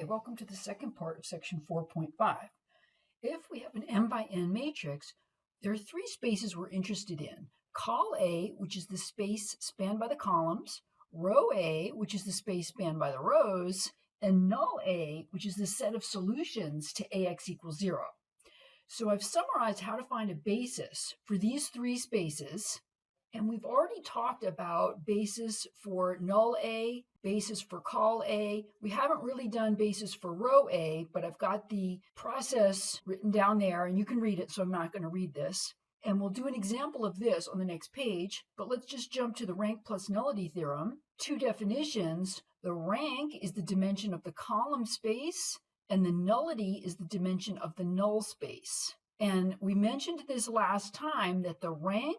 welcome to the second part of section 4.5. If we have an m by n matrix, there are three spaces we're interested in. Col A, which is the space spanned by the columns, row A, which is the space spanned by the rows, and null A, which is the set of solutions to AX equals 0. So I've summarized how to find a basis for these three spaces, and we've already talked about basis for null A, basis for col A. We haven't really done basis for row A, but I've got the process written down there, and you can read it, so I'm not going to read this. And we'll do an example of this on the next page, but let's just jump to the rank plus nullity theorem. Two definitions. The rank is the dimension of the column space, and the nullity is the dimension of the null space. And we mentioned this last time that the rank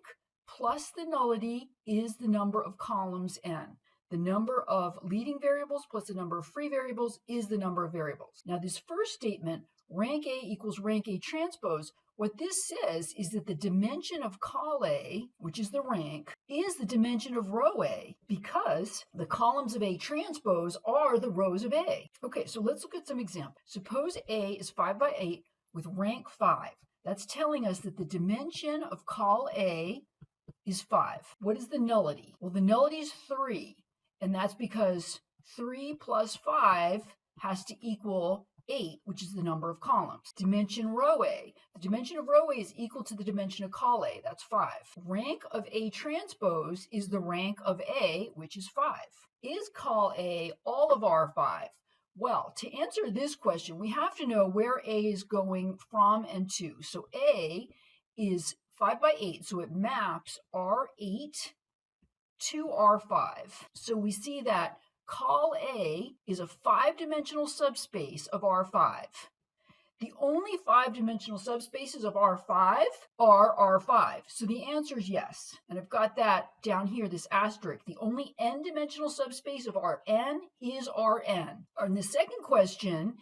plus the nullity is the number of columns n. The number of leading variables plus the number of free variables is the number of variables. Now this first statement, rank A equals rank A transpose, what this says is that the dimension of col A, which is the rank, is the dimension of row A because the columns of A transpose are the rows of A. Okay, so let's look at some examples. Suppose A is 5 by 8 with rank 5. That's telling us that the dimension of col A is 5. What is the nullity? Well, the nullity is 3, and that's because 3 plus 5 has to equal 8, which is the number of columns. Dimension row A. The dimension of row A is equal to the dimension of col A. That's 5. Rank of A transpose is the rank of A, which is 5. Is col A all of R5? Well, to answer this question, we have to know where A is going from and to. So A is 5 by 8, so it maps R8 to R5. So we see that col A is a 5-dimensional subspace of R5. The only 5-dimensional subspaces of R5 are R5. So the answer is yes. And I've got that down here, this asterisk. The only n-dimensional subspace of Rn is Rn. And the second question,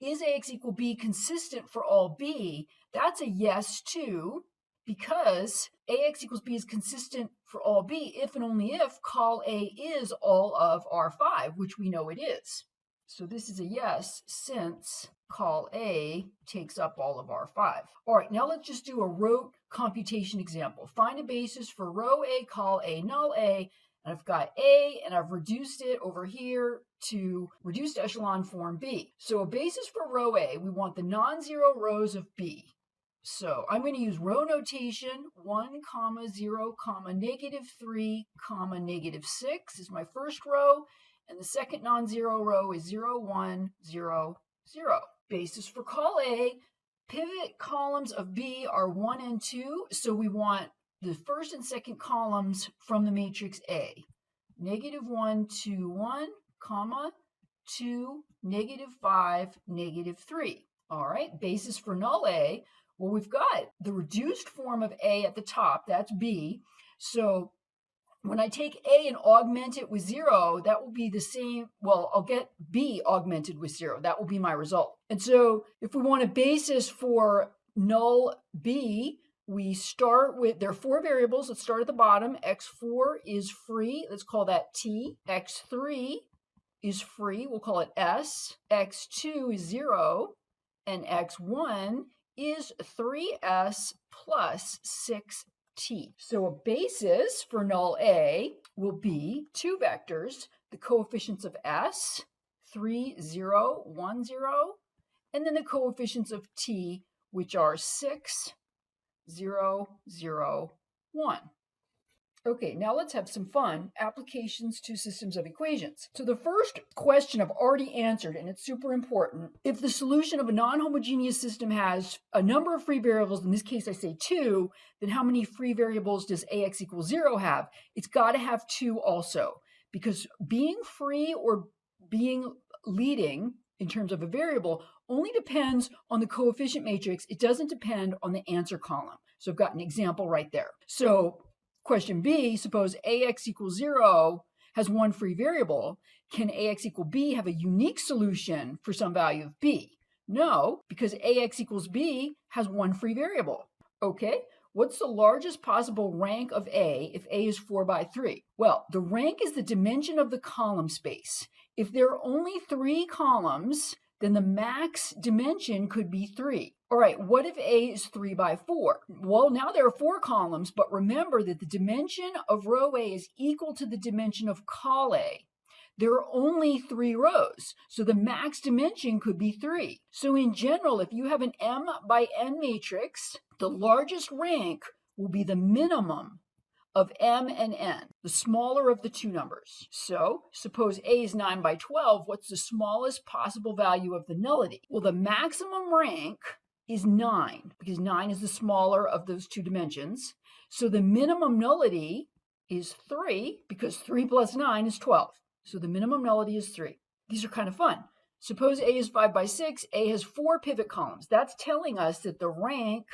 is AX equal B consistent for all B? That's a yes too, because AX equals B is consistent for all B if and only if col A is all of R5, which we know it is. So this is a yes since col A takes up all of R5. All right, now let's just do a rote computation example. Find a basis for row A, col A, null A, and I've got A, and I've reduced it over here to reduced echelon form B. So a basis for row A, we want the non-zero rows of B. So I'm going to use row notation, 1, 0, -3, -6 is my first row, and the second non-zero row is 0, 1, 0, 0. Basis for col A, pivot columns of B are 1 and 2, so we want the first and second columns from the matrix A. -1, 2, 1, 2, -5, -3. All right, basis for null A. Well, we've got the reduced form of A at the top, that's B. So when I take A and augment it with 0, that will be the same, well, I'll get B augmented with 0. That will be my result. And so if we want a basis for null B, we start with, there are 4 variables. Let's start at the bottom. X4 is free. Let's call that T. X3 is free. We'll call it S. X2 is 0. And X1 is 3s plus 6t. So a basis for null A will be 2 vectors, the coefficients of s, 3, 0, 1, 0, and then the coefficients of t, which are 6, 0, 0, 1. Okay, now let's have some fun. Applications to systems of equations. So the first question I've already answered, and it's super important. If the solution of a non-homogeneous system has a number of free variables, in this case I say 2, then how many free variables does AX equal 0 have? It's got to have 2 also, because being free or being leading in terms of a variable only depends on the coefficient matrix. It doesn't depend on the answer column. So I've got an example right there. So question B, suppose AX equals 0 has 1 free variable. Can AX equal B have a unique solution for some value of B? No, because AX equals B has 1 free variable. Okay, what's the largest possible rank of A if A is 4 by 3? Well, the rank is the dimension of the column space. If there are only 3 columns, then the max dimension could be 3. All right, what if A is 3 by 4? Well, now there are 4 columns, but remember that the dimension of row A is equal to the dimension of col A. There are only 3 rows, so the max dimension could be 3. So in general, if you have an M by N matrix, the largest rank will be the minimum of M and N, the smaller of the two numbers. So suppose A is 9 by 12, what's the smallest possible value of the nullity? Well, the maximum rank is 9, because 9 is the smaller of those two dimensions. So the minimum nullity is 3, because 3 plus 9 is 12. So the minimum nullity is 3. These are kind of fun. Suppose A is 5 by 6, A has 4 pivot columns. That's telling us that the rank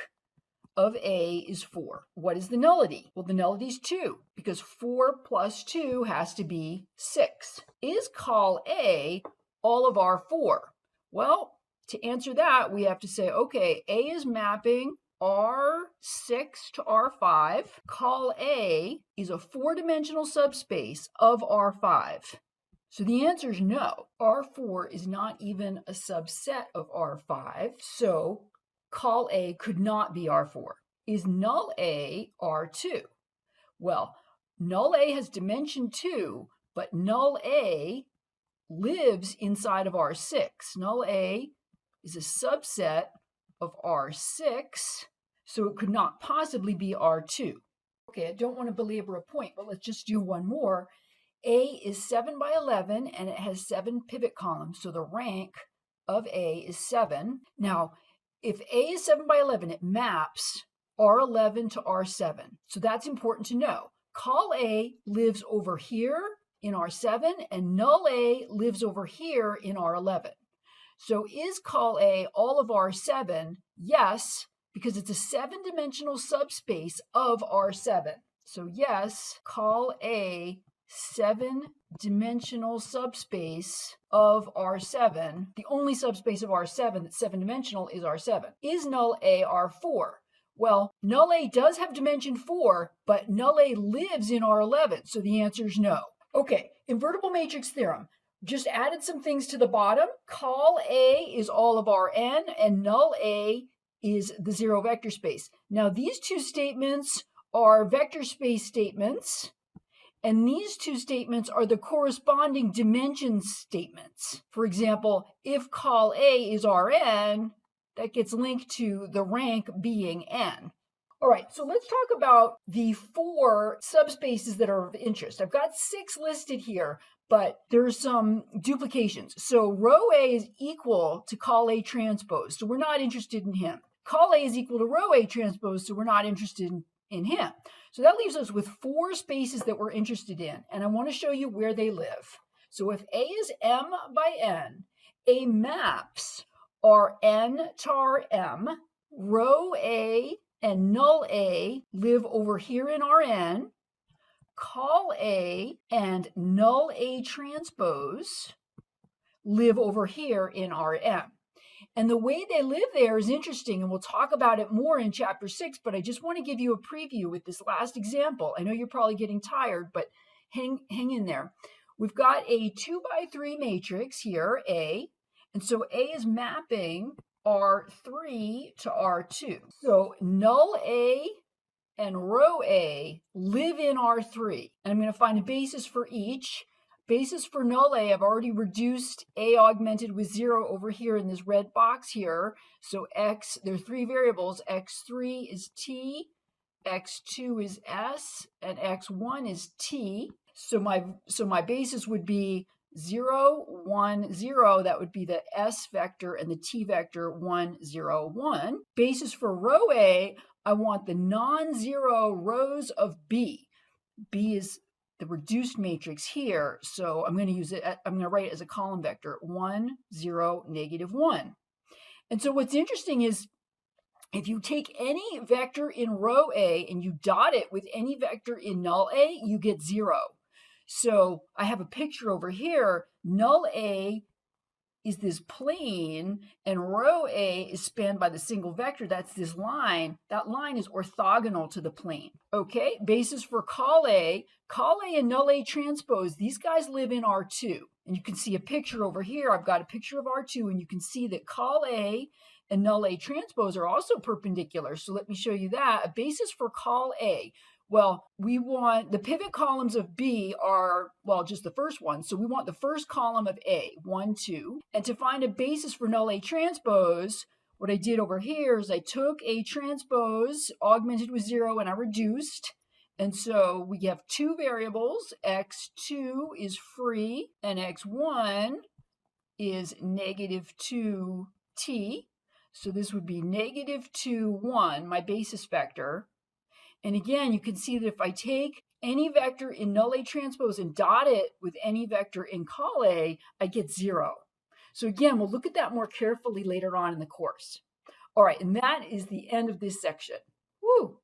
of A is 4. What is the nullity? Well, the nullity is 2, because 4 plus 2 has to be 6. Is col A all of R4? Well, to answer that, we have to say, okay, A is mapping R6 to R5. Col A is a 4-dimensional subspace of R5. So the answer is no. R4 is not even a subset of R5, so col A could not be R4. Is null A R2? Well, null A has dimension 2, but null A lives inside of R6. Null A is a subset of R6, so it could not possibly be R2. Okay, I don't want to belabor a point, but let's just do one more. A is 7 by 11, and it has 7 pivot columns, so the rank of A is 7. Now, if A is 7 by 11, it maps R11 to R7. So that's important to know. Col A lives over here in R7, and null A lives over here in R11. So is col A all of R7? Yes, because it's a 7-dimensional subspace of R7. So yes, col A 7-dimensional subspace of R7. The only subspace of R7 that's 7-dimensional is R7. Is null A R4? Well, null A does have dimension 4, but null A lives in R11, so the answer is no. Okay, invertible matrix theorem. Just added some things to the bottom. Col A is all of Rn, and null A is the 0 vector space. Now, these two statements are vector space statements, and these two statements are the corresponding dimension statements. For example, if col A is Rn, that gets linked to the rank being n. All right, so let's talk about the 4 subspaces that are of interest. I've got 6 listed here, but there's some duplications. So row A is equal to col A transpose, so we're not interested in him. Col A is equal to row A transpose, so we're not interested in him. So that leaves us with 4 spaces that we're interested in, and I want to show you where they live. So if A is M by N, A maps Rn to Rm, row A and null A live over here in Rn, col A and null A transpose live over here in Rm. And the way they live there is interesting, and we'll talk about it more in chapter 6, but I just want to give you a preview with this last example. I know you're probably getting tired, but hang in there. We've got a 2 by 3 matrix here, A, and so A is mapping R3 to R2. So null A and row A live in R3. And I'm going to find a basis for each. Basis for null A, I've already reduced A augmented with 0 over here in this red box here. So X, there are 3 variables. X3 is T, X2 is S, and X1 is T. So my basis would be 0, 1, 0, that would be the S vector, and the T vector 1, 0, 1. Basis for row A, I want the non-zero rows of B. B is the reduced matrix here, so I'm going to use it, I'm going to write it as a column vector, 1, 0, negative 1. And so what's interesting is if you take any vector in row A and you dot it with any vector in null A, you get 0. So I have a picture over here. Null A is this plane, and row A is spanned by the single vector. That's this line. That line is orthogonal to the plane. Okay, basis for call A and null A transpose, these guys live in R2. And you can see a picture over here. I've got a picture of R2, and you can see that call A and null A transpose are also perpendicular. So let me show you that. A basis for call A. Well, we want the pivot columns of B are, well, just the first one. So we want the first column of A, 1, 2. And to find a basis for null A transpose, what I did over here is I took A transpose, augmented with 0, and I reduced. And so we have two variables. X2 is free, and X1 is negative 2t. So this would be negative 2, 1, my basis vector. And again, you can see that if I take any vector in null A transpose and dot it with any vector in call A, I get 0. So again, we'll look at that more carefully later on in the course. All right, and that is the end of this section. Woo!